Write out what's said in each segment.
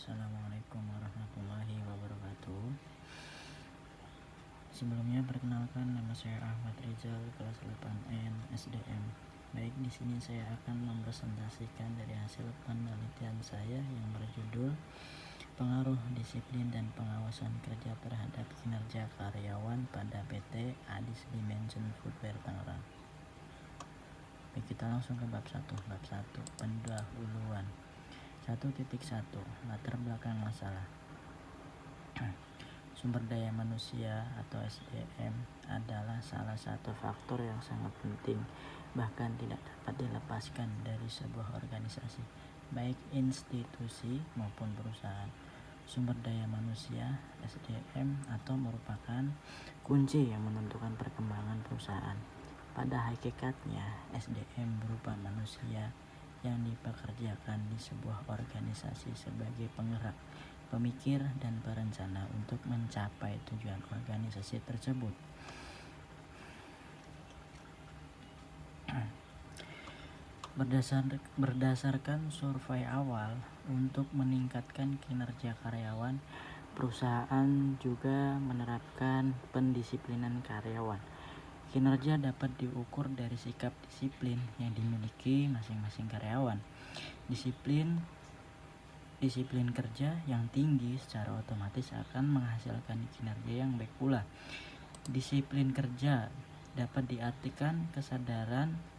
Assalamualaikum warahmatullahi wabarakatuh. Sebelumnya perkenalkan, nama saya Ahmad Rizal, kelas 8N SDM. Baik, di sini saya akan mempresentasikan dari hasil penelitian saya yang berjudul Pengaruh Disiplin dan Pengawasan Kerja terhadap Kinerja Karyawan pada PT Adis Dimension Footwear Tangerang. Baik, kita langsung ke bab 1. Bab 1, pendahuluan. 1.1 Latar belakang masalah. Sumber daya manusia atau SDM adalah salah satu faktor yang sangat penting, bahkan tidak dapat dilepaskan dari sebuah organisasi, baik institusi maupun perusahaan. Sumber daya manusia SDM atau merupakan kunci yang menentukan perkembangan perusahaan. Pada hakikatnya, SDM berupa manusia yang dipekerjakan di sebuah organisasi sebagai penggerak, pemikir, dan perencana untuk mencapai tujuan organisasi tersebut. Berdasarkan survei awal untuk meningkatkan kinerja karyawan, perusahaan juga menerapkan pendisiplinan karyawan. Kinerja dapat diukur dari sikap disiplin yang dimiliki masing-masing karyawan. Disiplin kerja yang tinggi secara otomatis akan menghasilkan kinerja yang baik pula. Disiplin kerja dapat diartikan kesadaran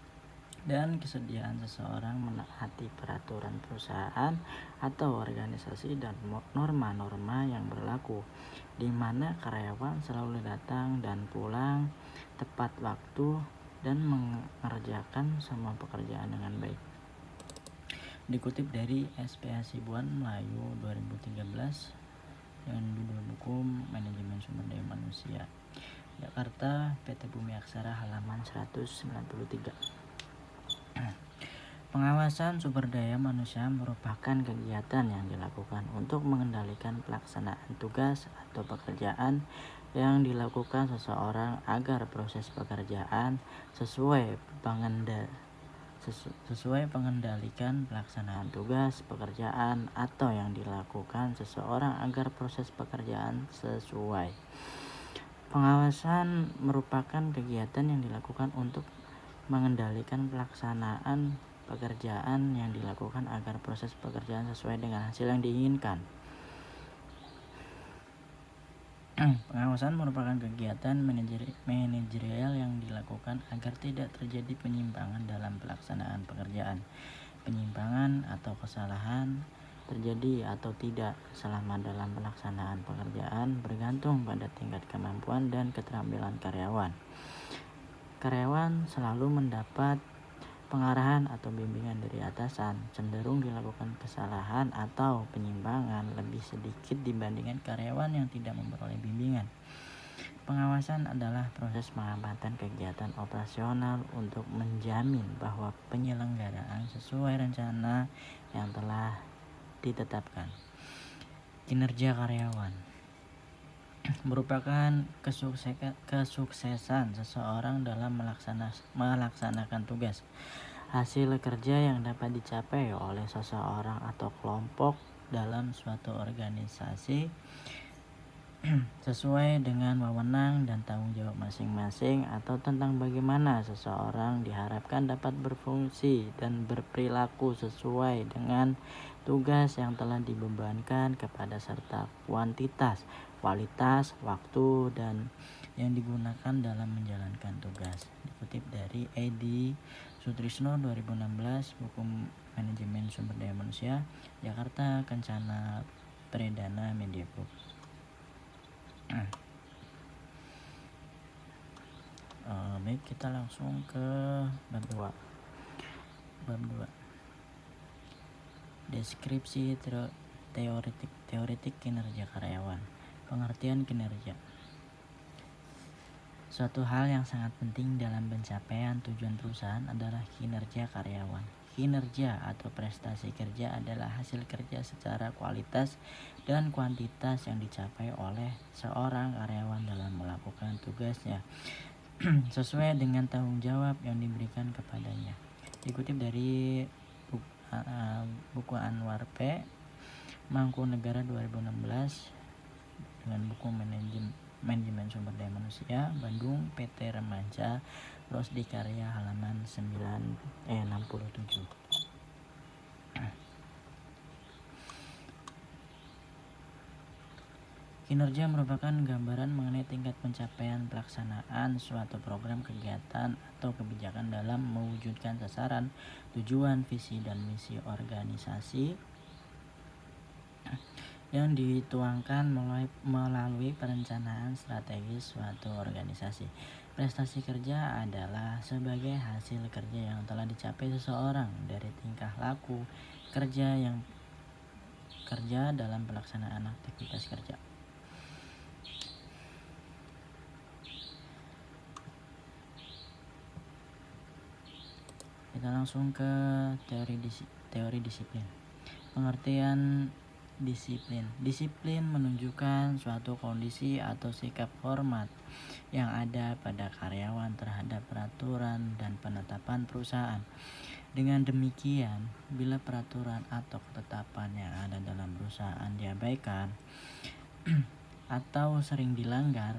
dan kesediaan seseorang menaati peraturan perusahaan atau organisasi dan norma-norma yang berlaku, di mana karyawan selalu datang dan pulang tepat waktu dan mengerjakan semua pekerjaan dengan baik. Dikutip dari SP Hasibuan Melayu 2013 dengan judul buku Manajemen Sumber Daya Manusia, Jakarta, PT Bumi Aksara, halaman 193. Pengawasan sumber daya manusia merupakan kegiatan yang dilakukan untuk mengendalikan pelaksanaan tugas atau pekerjaan yang dilakukan seseorang agar proses pekerjaan sesuai pengendalikan pelaksanaan tugas pekerjaan atau yang dilakukan seseorang agar proses pekerjaan sesuai. Pengawasan merupakan kegiatan yang dilakukan untuk mengendalikan pelaksanaan pekerjaan yang dilakukan agar proses pekerjaan sesuai dengan hasil yang diinginkan. Pengawasan merupakan kegiatan manajerial yang dilakukan agar tidak terjadi penyimpangan dalam pelaksanaan pekerjaan. Penyimpangan atau kesalahan terjadi atau tidak selama dalam pelaksanaan pekerjaan bergantung pada tingkat kemampuan dan keterampilan karyawan. Karyawan selalu mendapat pengarahan atau bimbingan dari atasan. Cenderung dilakukan kesalahan atau penyimpangan lebih sedikit dibandingkan karyawan yang tidak memperoleh bimbingan. Pengawasan adalah proses pengamatan kegiatan operasional untuk menjamin bahwa penyelenggaraan sesuai rencana yang telah ditetapkan. Kinerja karyawan merupakan kesuksesan seseorang dalam melaksanakan tugas. Hasil kerja yang dapat dicapai oleh seseorang atau kelompok dalam suatu organisasi sesuai dengan wewenang dan tanggung jawab masing-masing, atau tentang bagaimana seseorang diharapkan dapat berfungsi dan berperilaku sesuai dengan tugas yang telah dibebankan kepada, serta kualitas, waktu, dan yang digunakan dalam menjalankan tugas. Dikutip dari Edi Sutrisno 2016, buku Manajemen Sumber Daya Manusia, Jakarta, Kencana Predana Media Group. Baik, kita langsung ke bab 2. Deskripsi teoretik kinerja karyawan. Pengertian kinerja. Suatu hal yang sangat penting dalam pencapaian tujuan perusahaan adalah kinerja karyawan. Kinerja atau prestasi kerja adalah hasil kerja secara kualitas dan kuantitas yang dicapai oleh seorang karyawan dalam melakukan tugasnya sesuai dengan tanggung jawab yang diberikan kepadanya. Dikutip dari buku Anwar P. Mangkunegara 2016 dengan buku Manajemen Sumber Daya Manusia, Bandung, PT Remaja Rosdikarya, halaman 67. Kinerja merupakan gambaran mengenai tingkat pencapaian pelaksanaan suatu program, kegiatan, atau kebijakan dalam mewujudkan sasaran, tujuan, visi, dan misi organisasi yang dituangkan melalui perencanaan strategis suatu organisasi. Prestasi kerja adalah sebagai hasil kerja yang telah dicapai seseorang dari tingkah laku kerja dalam pelaksanaan aktivitas kerja. Kita langsung ke teori disiplin. Pengertian disiplin. Disiplin menunjukkan suatu kondisi atau sikap hormat yang ada pada karyawan terhadap peraturan dan penetapan perusahaan. Dengan demikian, bila peraturan atau ketetapan yang ada dalam perusahaan diabaikan atau sering dilanggar,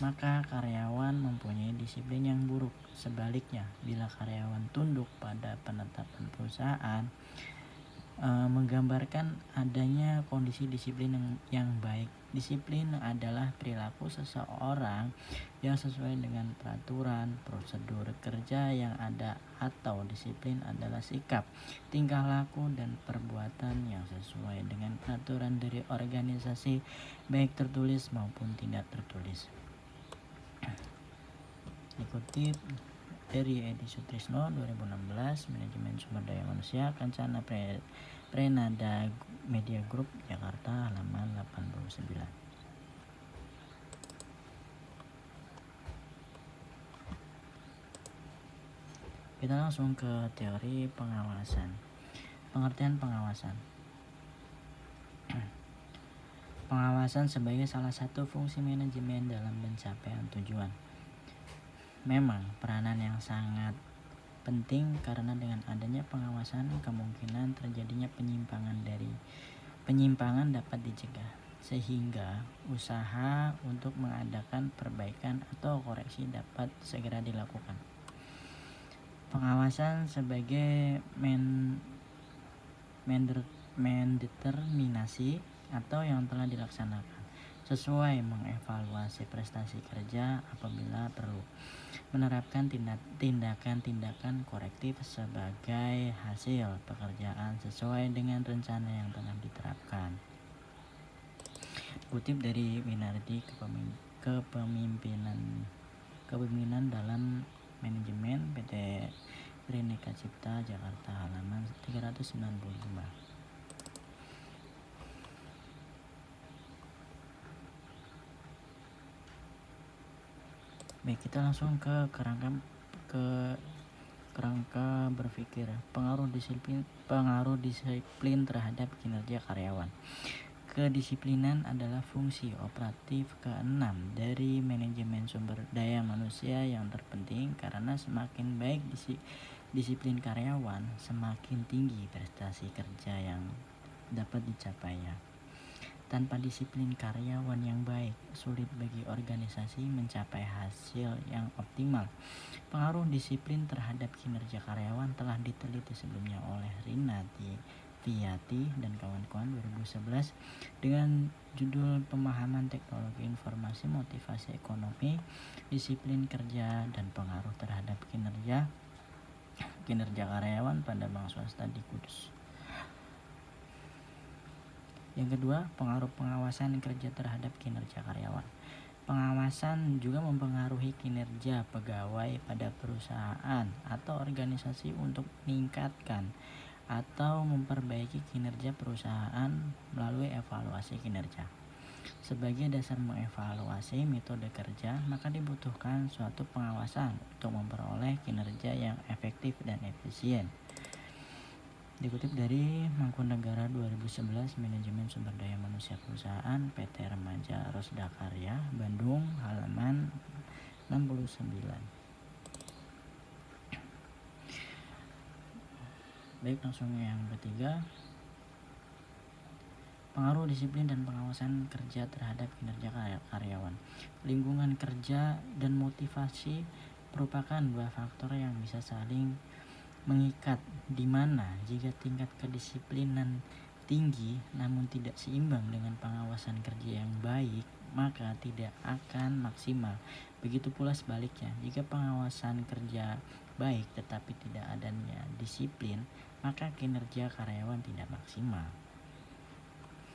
maka karyawan mempunyai disiplin yang buruk. Sebaliknya, bila karyawan tunduk pada penetapan perusahaan, menggambarkan adanya kondisi disiplin yang baik. Disiplin adalah perilaku seseorang yang sesuai dengan peraturan, prosedur kerja yang ada, atau disiplin adalah sikap, tingkah laku, dan perbuatan yang sesuai dengan peraturan dari organisasi, baik tertulis maupun tidak tertulis. Dikutip dari Edi Sutrisno 2016, Manajemen Sumber Daya Manusia, Kencana Prenada Media Group, Jakarta, halaman 89. Kita langsung ke teori pengawasan. Pengertian pengawasan. Pengawasan sebagai salah satu fungsi manajemen dalam pencapaian tujuan. Memang peranan yang sangat penting karena dengan adanya pengawasan kemungkinan terjadinya penyimpangan dapat dicegah, sehingga usaha untuk mengadakan perbaikan atau koreksi dapat segera dilakukan. Pengawasan sebagai mendeterminasi atau yang telah dilaksanakan sesuai mengevaluasi prestasi kerja apabila perlu, menerapkan tindakan-tindakan korektif sebagai hasil pekerjaan sesuai dengan rencana yang telah diterapkan. Kutip dari Winardi Kepemimpinan dalam Manajemen PT Bhinneka Cipta, Jakarta, halaman 395. Baik, kita langsung ke kerangka berpikir. Pengaruh disiplin terhadap kinerja karyawan. Kedisiplinan adalah fungsi operatif ke-6 dari manajemen sumber daya manusia yang terpenting karena semakin baik disiplin karyawan, semakin tinggi prestasi kerja yang dapat dicapainya. Tanpa disiplin karyawan yang baik, sulit bagi organisasi mencapai hasil yang optimal. Pengaruh disiplin terhadap kinerja karyawan telah diteliti sebelumnya oleh Rinati Viyati dan kawan-kawan 2011 dengan judul Pemahaman Teknologi Informasi Motivasi Ekonomi, Disiplin Kerja dan Pengaruh Terhadap Kinerja Karyawan pada Bank Swasta di Kudus. Yang kedua, pengaruh pengawasan kerja terhadap kinerja karyawan. Pengawasan juga mempengaruhi kinerja pegawai pada perusahaan atau organisasi untuk meningkatkan atau memperbaiki kinerja perusahaan melalui evaluasi kinerja. Sebagai dasar mengevaluasi metode kerja, maka dibutuhkan suatu pengawasan untuk memperoleh kinerja yang efektif dan efisien. Dikutip dari Mangkunegara 2011, Manajemen Sumber Daya Manusia Perusahaan, PT Remaja Rosdikarya, Bandung, halaman 69. Baik, langsung yang ketiga. Pengaruh disiplin dan pengawasan kerja terhadap kinerja karyawan. Lingkungan kerja dan motivasi merupakan dua faktor yang bisa saling mengikat, di mana jika tingkat kedisiplinan tinggi namun tidak seimbang dengan pengawasan kerja yang baik, maka tidak akan maksimal. Begitu pula sebaliknya, jika pengawasan kerja baik tetapi tidak adanya disiplin, maka kinerja karyawan tidak maksimal.